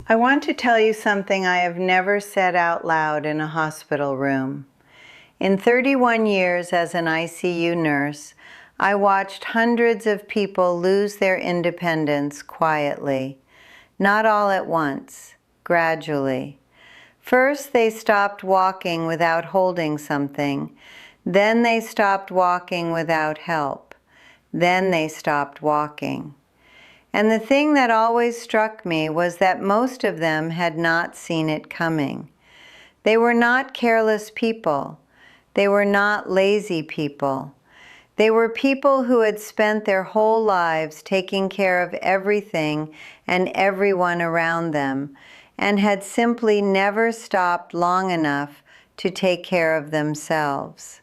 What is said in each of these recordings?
I want to tell you something I have never said out loud in a hospital room. In 31 years as an ICU nurse, I watched hundreds of people lose their independence quietly, not all at once, gradually. First, they stopped walking without holding something. Then they stopped walking without help. Then they stopped walking. And the thing that always struck me was that most of them had not seen it coming. They were not careless people. They were not lazy people. They were people who had spent their whole lives taking care of everything and everyone around them, and had simply never stopped long enough to take care of themselves.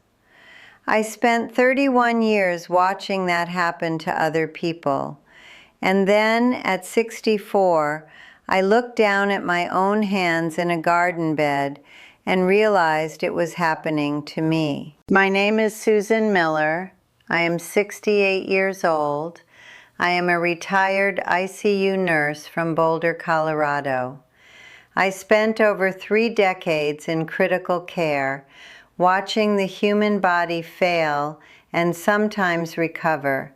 I spent 31 years watching that happen to other people. And then, at 64, I looked down at my own hands in a garden bed and realized it was happening to me. My name is Susan Miller. I am 68 years old. I am a retired ICU nurse from Boulder, Colorado. I spent over 3 decades in critical care, watching the human body fail and sometimes recover,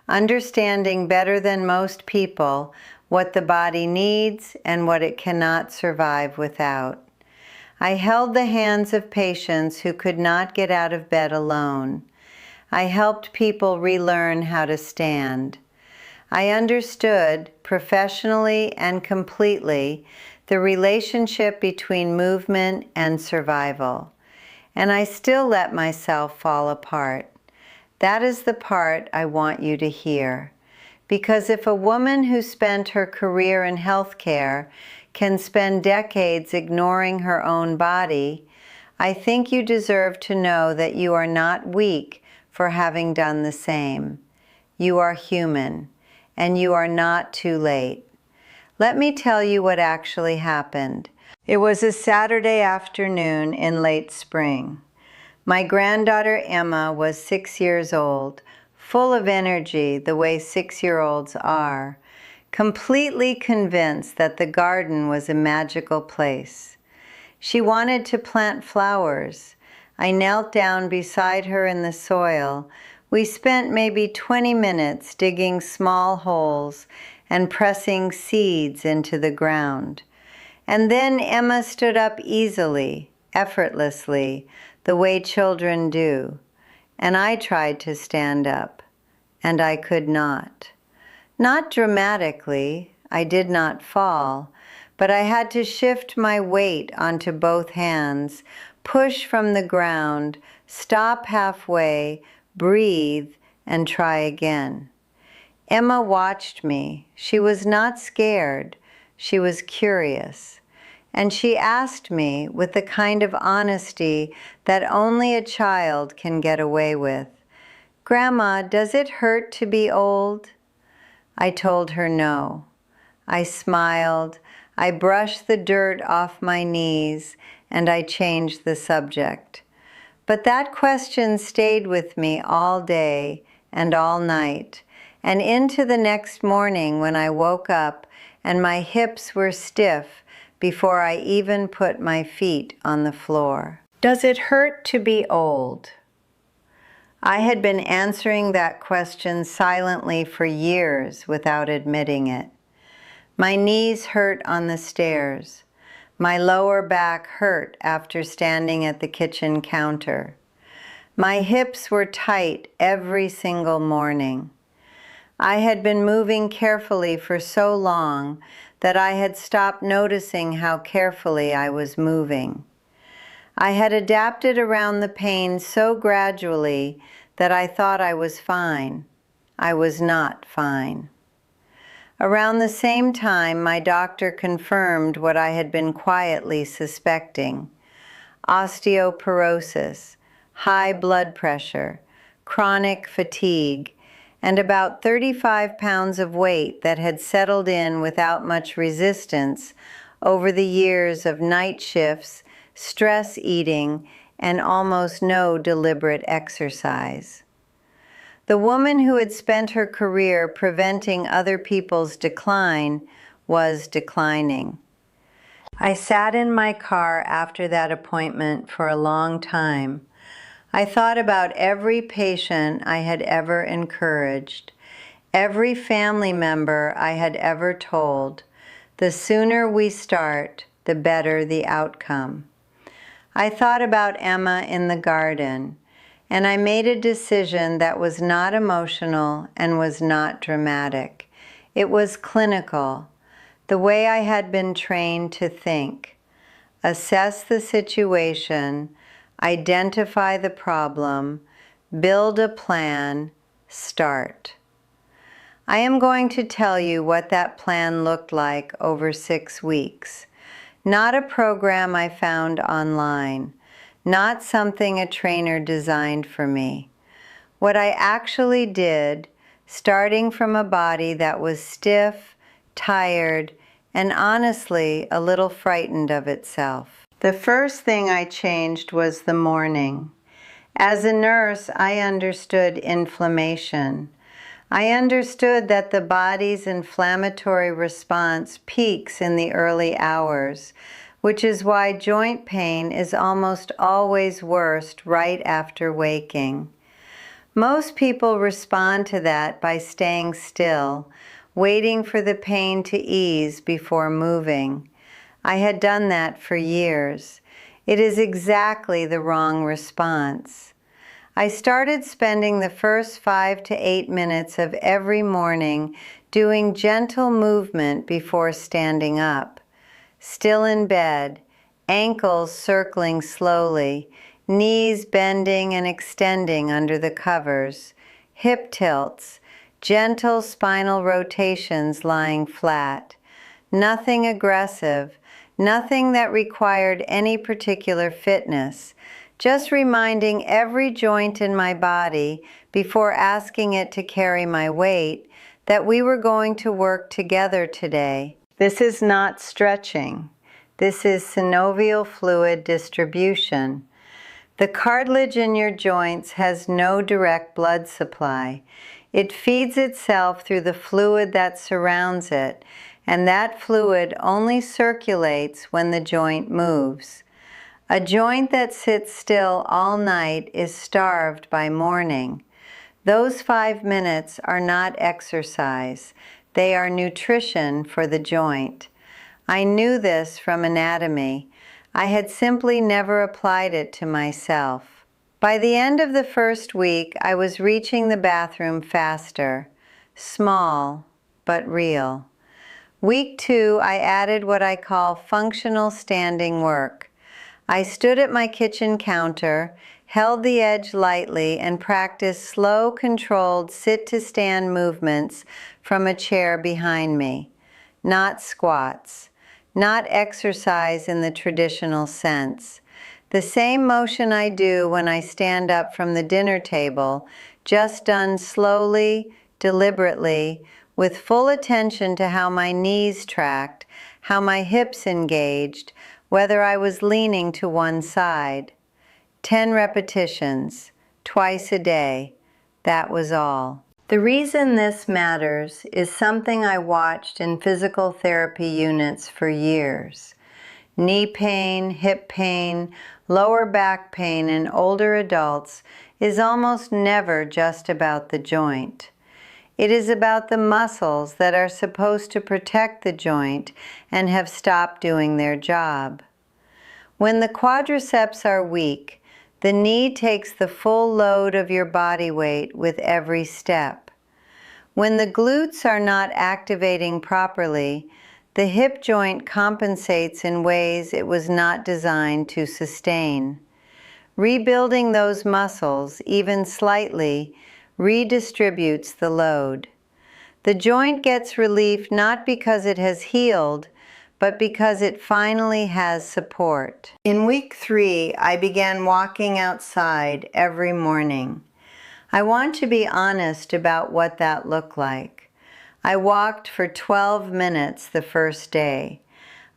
understanding better than most people what the body needs and what it cannot survive without. I held the hands of patients who could not get out of bed alone. I helped people relearn how to stand. I understood, professionally and completely, the relationship between movement and survival. And I still let myself fall apart. That is the part I want you to hear. Because if a woman who spent her career in healthcare can spend decades ignoring her own body, I think you deserve to know that you are not weak for having done the same. You are human, and you are not too late. Let me tell you what actually happened. It was a Saturday afternoon in late spring. My granddaughter Emma was 6 years old, full of energy the way 6-year-olds are, completely convinced that the garden was a magical place. She wanted to plant flowers. I knelt down beside her in the soil. We spent maybe 20 minutes digging small holes and pressing seeds into the ground. And then Emma stood up easily, effortlessly, the way children do. And I tried to stand up, and I could not. Not dramatically, I did not fall, but I had to shift my weight onto both hands, push from the ground, stop halfway, breathe, and try again. Emma watched me. She was not scared. She was curious. And she asked me with the kind of honesty that only a child can get away with, "Grandma, does it hurt to be old?" I told her no. I smiled. I brushed the dirt off my knees, and I changed the subject. But that question stayed with me all day and all night, and into the next morning when I woke up and my hips were stiff before I even put my feet on the floor. Does it hurt to be old? I had been answering that question silently for years without admitting it. My knees hurt on the stairs. My lower back hurt after standing at the kitchen counter. My hips were tight every single morning. I had been moving carefully for so long that I had stopped noticing how carefully I was moving. I had adapted around the pain so gradually that I thought I was fine. I was not fine. Around the same time, my doctor confirmed what I had been quietly suspecting: osteoporosis, high blood pressure, chronic fatigue, and about 35 pounds of weight that had settled in without much resistance over the years of night shifts, stress eating, and almost no deliberate exercise. The woman who had spent her career preventing other people's decline was declining. I sat in my car after that appointment for a long time. I thought about every patient I had ever encouraged, every family member I had ever told. The sooner we start, the better the outcome. I thought about Emma in the garden, and I made a decision that was not emotional and was not dramatic. It was clinical, the way I had been trained to think. Assess the situation, identify the problem, build a plan, start. I am going to tell you what that plan looked like over 6 weeks. Not a program I found online, not something a trainer designed for me. What I actually did, starting from a body that was stiff, tired, and honestly a little frightened of itself. The first thing I changed was the morning. As a nurse, I understood inflammation. I understood that the body's inflammatory response peaks in the early hours, which is why joint pain is almost always worst right after waking. Most people respond to that by staying still, waiting for the pain to ease before moving. I had done that for years. It is exactly the wrong response. I started spending the first 5 to 8 minutes of every morning doing gentle movement before standing up. Still in bed, ankles circling slowly, knees bending and extending under the covers, hip tilts, gentle spinal rotations lying flat. Nothing aggressive, nothing that required any particular fitness. Just reminding every joint in my body before asking it to carry my weight that we were going to work together today. This is not stretching. This is synovial fluid distribution. The cartilage in your joints has no direct blood supply. It feeds itself through the fluid that surrounds it, and that fluid only circulates when the joint moves. A joint that sits still all night is starved by morning. Those 5 minutes are not exercise. They are nutrition for the joint. I knew this from anatomy. I had simply never applied it to myself. By the end of the first week, I was reaching the bathroom faster. Small, but real. Week 2, I added what I call functional standing work. I stood at my kitchen counter, held the edge lightly, and practiced slow, controlled sit-to-stand movements from a chair behind me. Not squats, not exercise in the traditional sense. The same motion I do when I stand up from the dinner table, just done slowly, deliberately, with full attention to how my knees tracked, how my hips engaged, whether I was leaning to one side. 10 repetitions, twice a day. That was all. The reason this matters is something I watched in physical therapy units for years. Knee pain, hip pain, lower back pain in older adults is almost never just about the joint. It is about the muscles that are supposed to protect the joint and have stopped doing their job. When the quadriceps are weak, the knee takes the full load of your body weight with every step. When the glutes are not activating properly, the hip joint compensates in ways it was not designed to sustain. Rebuilding those muscles, even slightly, redistributes the load. The joint gets relief not because it has healed, but because it finally has support. In week 3, I began walking outside every morning. I want to be honest about what that looked like. I walked for 12 minutes the first day.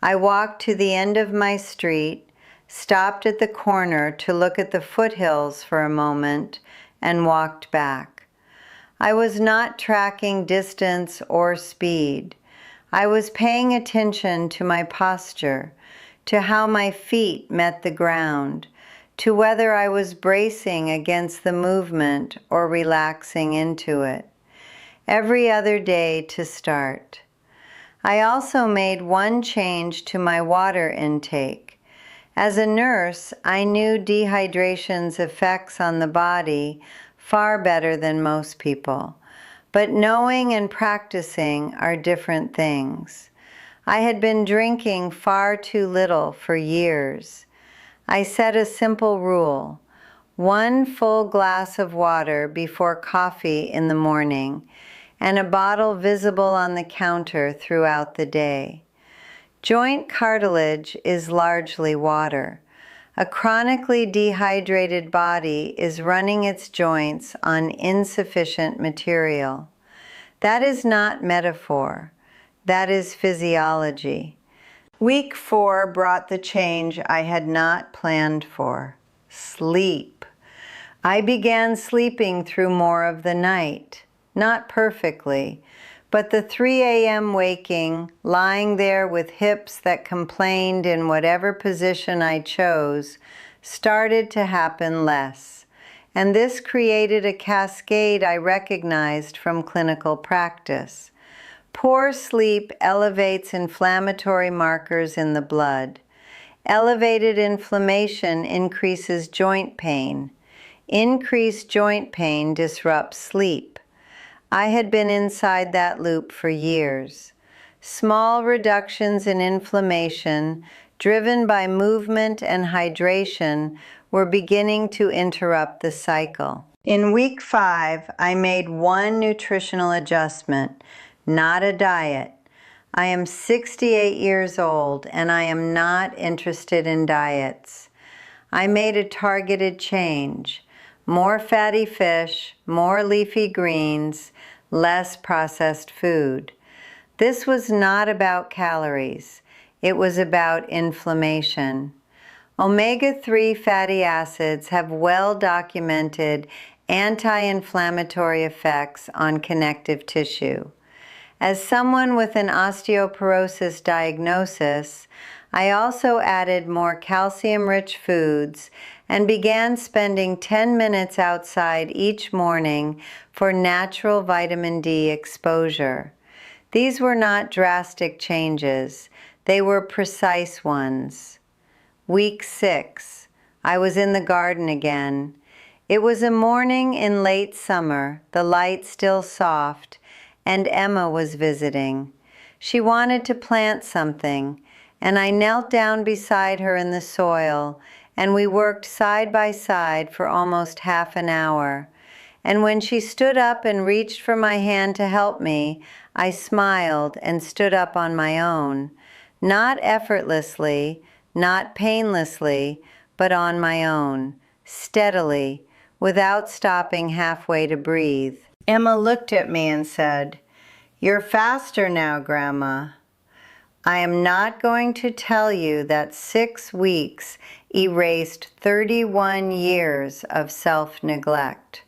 I walked to the end of my street, stopped at the corner to look at the foothills for a moment, and walked back. I was not tracking distance or speed. I was paying attention to my posture, to how my feet met the ground, to whether I was bracing against the movement or relaxing into it. Every other day to start. I also made one change to my water intake. As a nurse, I knew dehydration's effects on the body far better than most people. But knowing and practicing are different things. I had been drinking far too little for years. I set a simple rule: 1 full glass of water before coffee in the morning, and a bottle visible on the counter throughout the day. Joint cartilage is largely water. A chronically dehydrated body is running its joints on insufficient material. That is not metaphor. That is physiology. Week 4 brought the change I had not planned for: sleep. I began sleeping through more of the night. Not perfectly, but the 3 a.m. waking, lying there with hips that complained in whatever position I chose, started to happen less. And this created a cascade I recognized from clinical practice. Poor sleep elevates inflammatory markers in the blood. Elevated inflammation increases joint pain. Increased joint pain disrupts sleep. I had been inside that loop for years. Small reductions in inflammation, driven by movement and hydration, were beginning to interrupt the cycle. In week 5, I made one nutritional adjustment, not a diet. I am 68 years old, and I am not interested in diets. I made a targeted change: more fatty fish, more leafy greens, less processed food. This was not about calories. It was about inflammation. Omega-3 fatty acids have well-documented anti-inflammatory effects on connective tissue. As someone with an osteoporosis diagnosis, I also added more calcium-rich foods and began spending 10 minutes outside each morning for natural vitamin D exposure. These were not drastic changes. They were precise ones. Week 6, I was in the garden again. It was a morning in late summer, the light still soft, and Emma was visiting. She wanted to plant something, and I knelt down beside her in the soil, and we worked side by side for almost half an hour. And when she stood up and reached for my hand to help me, I smiled and stood up on my own. Not effortlessly, not painlessly, but on my own, steadily, without stopping halfway to breathe. Emma looked at me and said, "You're faster now, Grandma." I am not going to tell you that 6 weeks erased 31 years of self-neglect.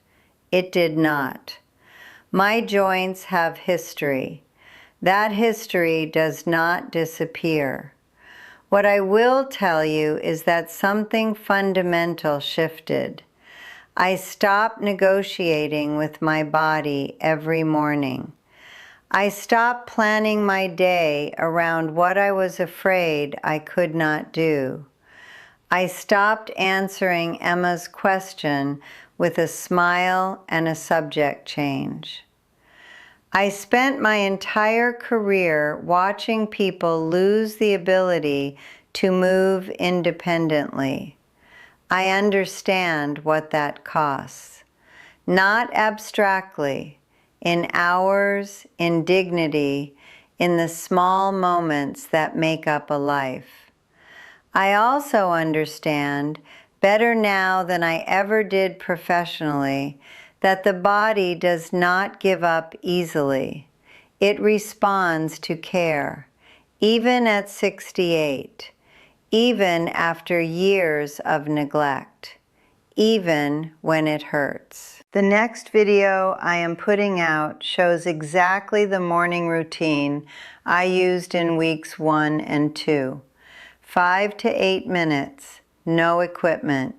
It did not. My joints have history. That history does not disappear. What I will tell you is that something fundamental shifted. I stopped negotiating with my body every morning. I stopped planning my day around what I was afraid I could not do. I stopped answering Emma's question with a smile and a subject change. I spent my entire career watching people lose the ability to move independently. I understand what that costs. Not abstractly, in hours, in dignity, in the small moments that make up a life. I also understand, better now than I ever did professionally, that the body does not give up easily. It responds to care, even at 68, even after years of neglect, even when it hurts. The next video I am putting out shows exactly the morning routine I used in weeks 1 and 2. 5 to 8 minutes, no equipment.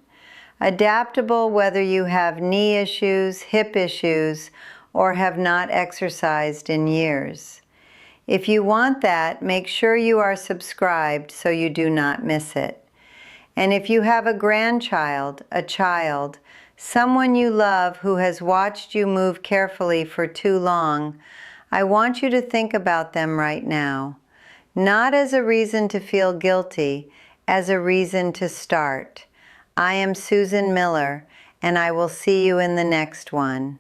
Adaptable whether you have knee issues, hip issues, or have not exercised in years. If you want that, make sure you are subscribed so you do not miss it. And if you have a grandchild, a child, someone you love who has watched you move carefully for too long, I want you to think about them right now. Not as a reason to feel guilty, as a reason to start. I am Susan Miller, and I will see you in the next one.